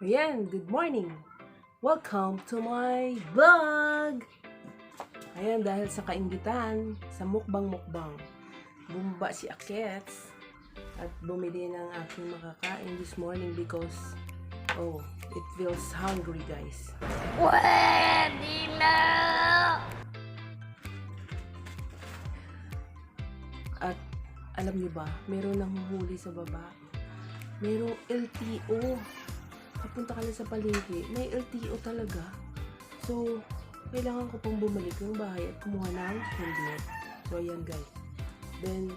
Ayan, good morning! Welcome to my vlog! Ayan, dahil sa kaingitan, sa mukbang-mukbang, bumaba si Akets at bumili ng aking makakain this morning because, it feels hungry, guys. Pwede na! At alam niyo ba, meron nang huhuli sa baba. Merong LTO. Kapunta ka lang sa palengke, may LTO talaga. So, kailangan ko pang bumalik ng bahay at kumuha ng helmet. So, ayan guys. Then,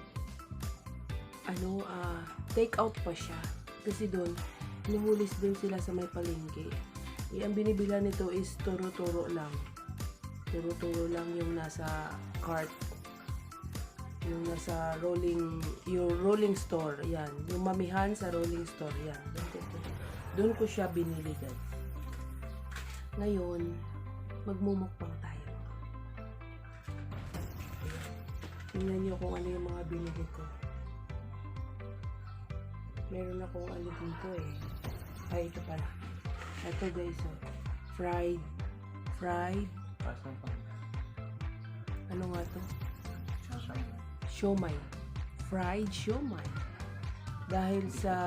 take out pa siya. Kasi doon, hinuhulis din sila sa may palengke. Ang binibila nito is turo-turo lang. Turo-turo lang yung nasa cart. Yung nasa rolling store. Yan. Yung mamihan sa rolling store. Yan. Doon ko siya binili, guys. Ngayon, magmumukbang tayo. Tingnan nyo kung ano yung mga binili ko. Meron akong ano dito eh. Ay, ito pala. Ito guys, fried. Ano nga to? Siomai. Fried siomai. Dahil sa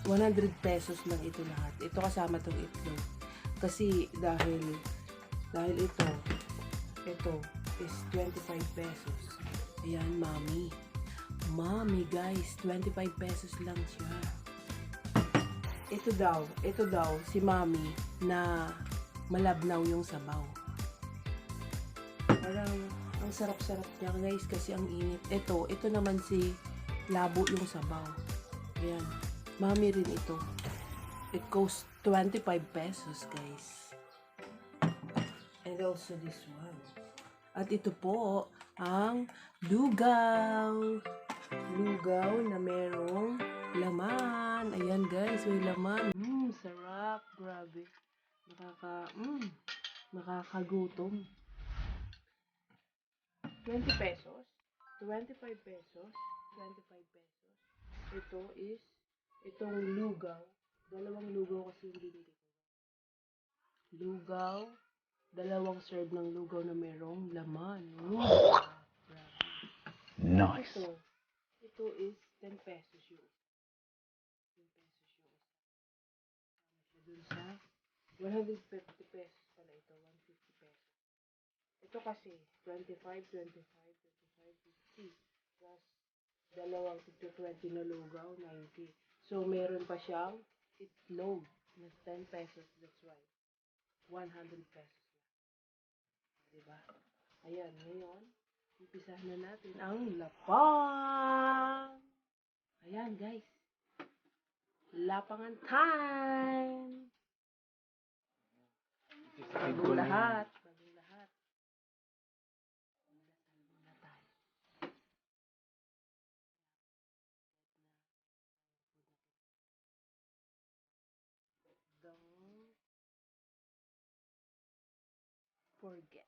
100 pesos lang ito lahat. Ito kasama tong itlog. Kasi dahil ito is 25 pesos. Ayan, Mami guys, 25 pesos lang siya. Ito daw si Mami na malabnaw yung sabaw. Parang ang sarap-sarap niya guys kasi ang init. Ito naman si labo yung sabaw. Ayan. Mami rin ito. It costs 25 pesos, guys. And also this one. At ito po, ang lugaw. Lugaw na merong laman. Ayan, guys, may laman. Sarap. Grabe. Nakakagutom. 20 pesos. 25 pesos. 25 pesos. Ito is itong lugaw. Dalawang lugaw kasi yung binili ko. Lugaw. Dalawang serve ng lugaw na merong laman. Nice. Ito is 10 pesos yung 10 pesos yung dun sa 150 pesos pala ito. 150 pesos. Ito kasi 25, 50. Plus dalawang 20 na lugaw, 90. So, meron pa siyang itlog na 10 pesos. That's why 100 pesos lang. Diba? Ayan, ngayon, umpisahan na natin ang lapang! Ayan, guys. Lapangan time! Bagong lahat. Muna tayo. Don't forget.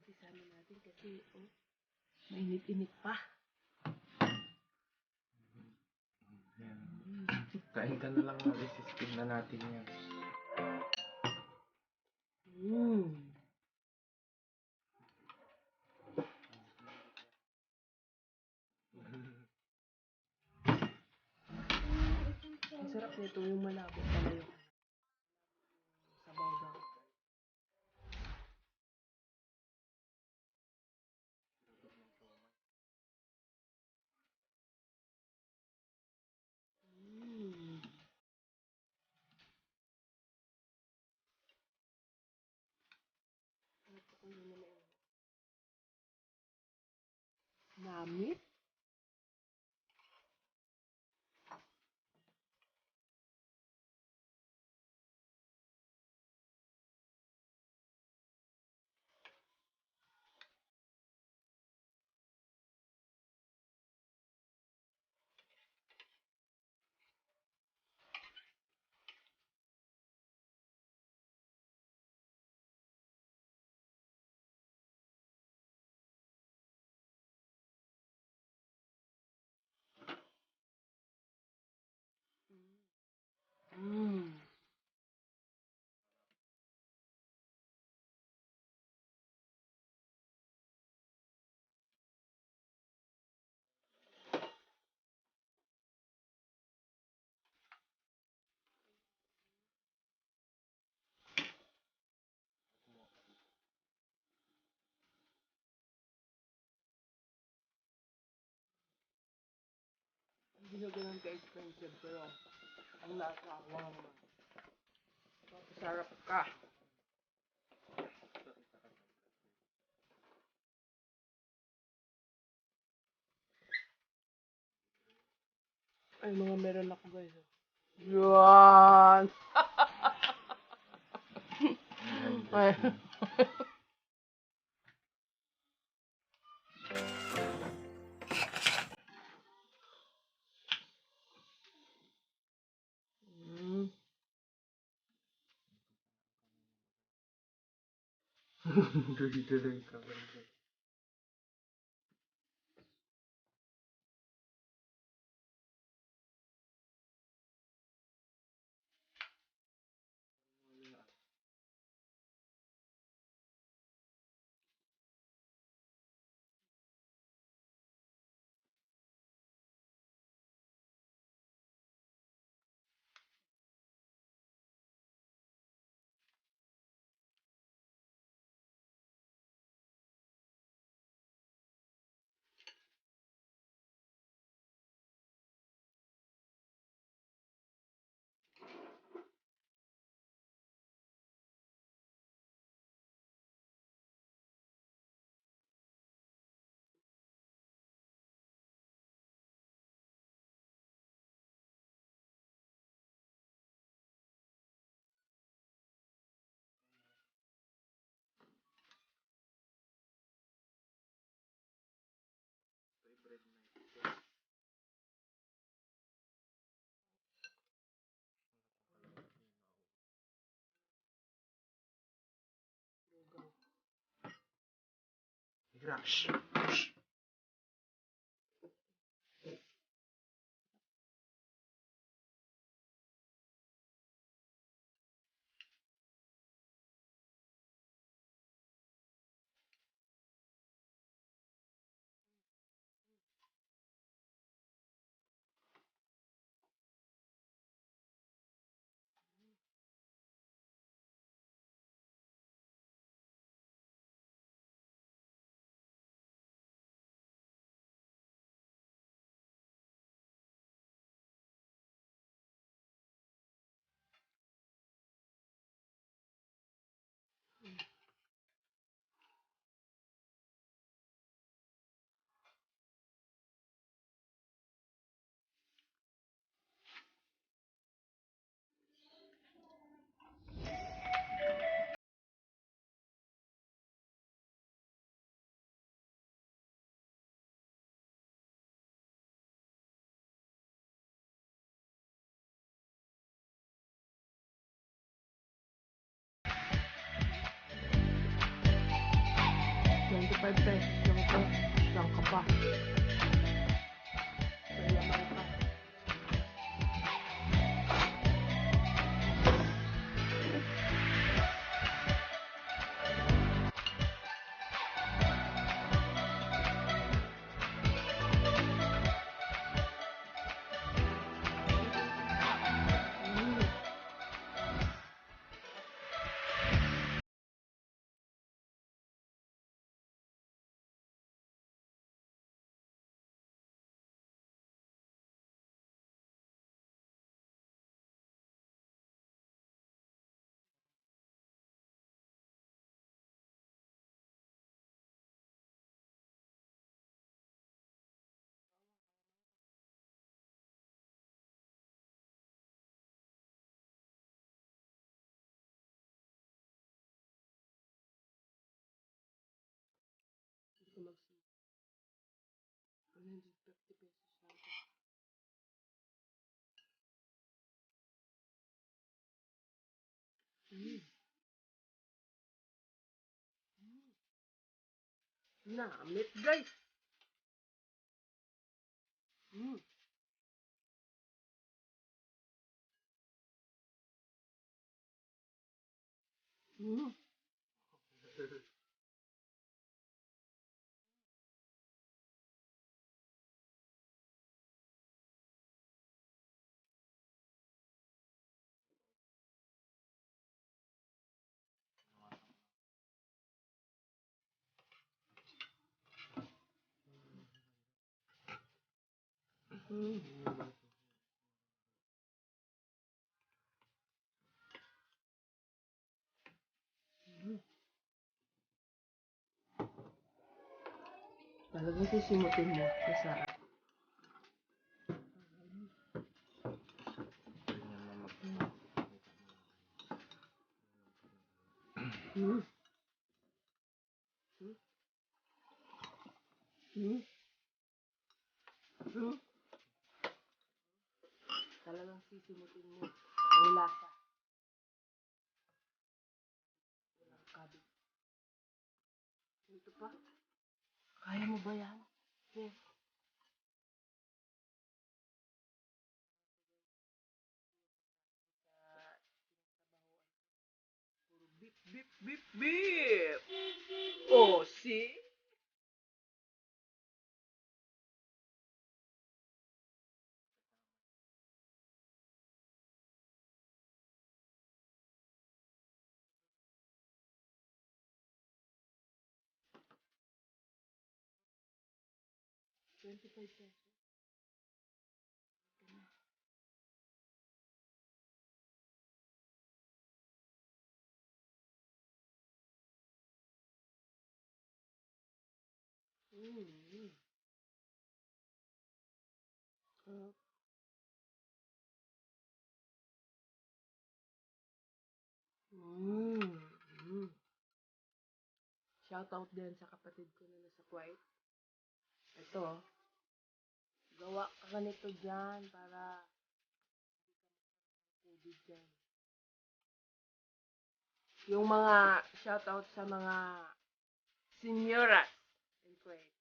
Umpisahan na natin kasi, mainit-init pa. Kain ka na lang na resistive na natin yan. Ang sarap nito yung malabo pala yung sabaw daw. Namit? Hindi na ganun ka-expensive, pero ang lasa, wow naman. Sarap ka. Ay, mga meron ako guys. Yan! Ay. Mm. Tuloy-tuloy ka ba? Crash. $25 lang ito. Lang ka pa. Mayaman ka. Ito mag-150 pesos lang ito. Mm. Namit guys. Mm. Mm. Mm. Talagang sisimutin mo sa saan. Hmm. Hmm. Hmm. Hmm. Talagang sisimutin mo ang lasa. Walang kabig. Ito pa. Kaya mo ba yan? Yes. Beep, beep, beep, beep. Oh, see? $25. Mm. Uh, mm. Mm. Shout out din sa kapatid ko na nasa Kuwait. Ito, gawa ka ganito dyan para COVID dyan. Yung mga shout out sa mga senyoras in Kuwait.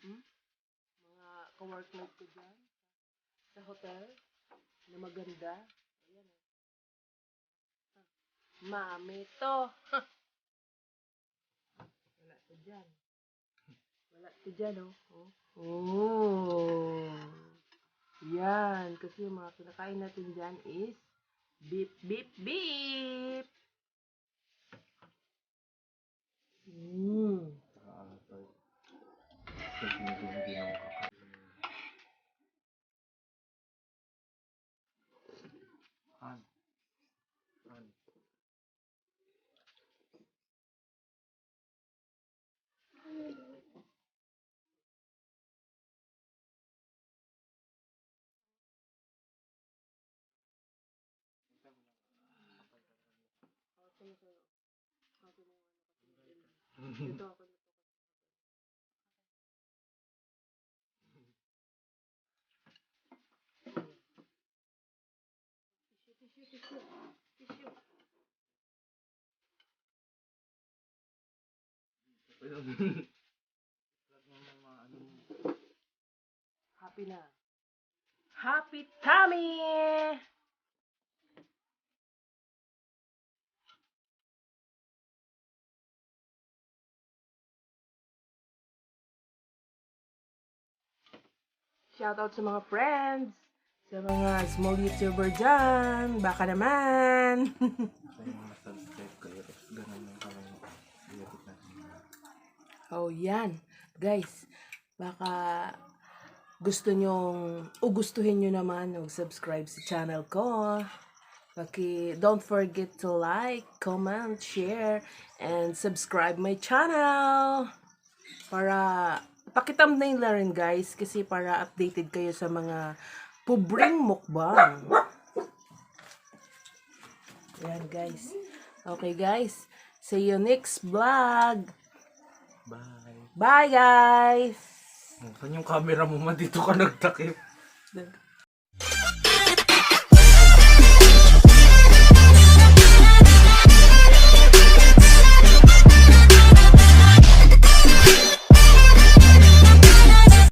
Hmm? Mga ka-workmate ko dyan sa hotel na maganda. Ayan. Mami to. Wala to dyan. Wala to dyan, oh. Oh. Yan. Kasi yung mga kinakain natin dyan is beep, beep, beep. Mm. Hindi na makakain. Han. Han. Ito ako. Tissue. Happy na. Happy tummy! Shoutout sa mga friends, sa mga small YouTuber dyan. Baka naman. Sa yung mga subscribe kayo, tapos ganun yung kami i-edit natin. Oh, yan. Guys, baka gustuhin nyo naman mag-subscribe sa channel ko. Don't forget to like, comment, share, and subscribe my channel. Para paki-thumbnail na rin guys, kasi para updated kayo sa mga pobreng mukbang. Yan guys. Okay guys, see you next vlog. Bye! Bye guys! Saan yung camera mo man? Dito ka nagtakip.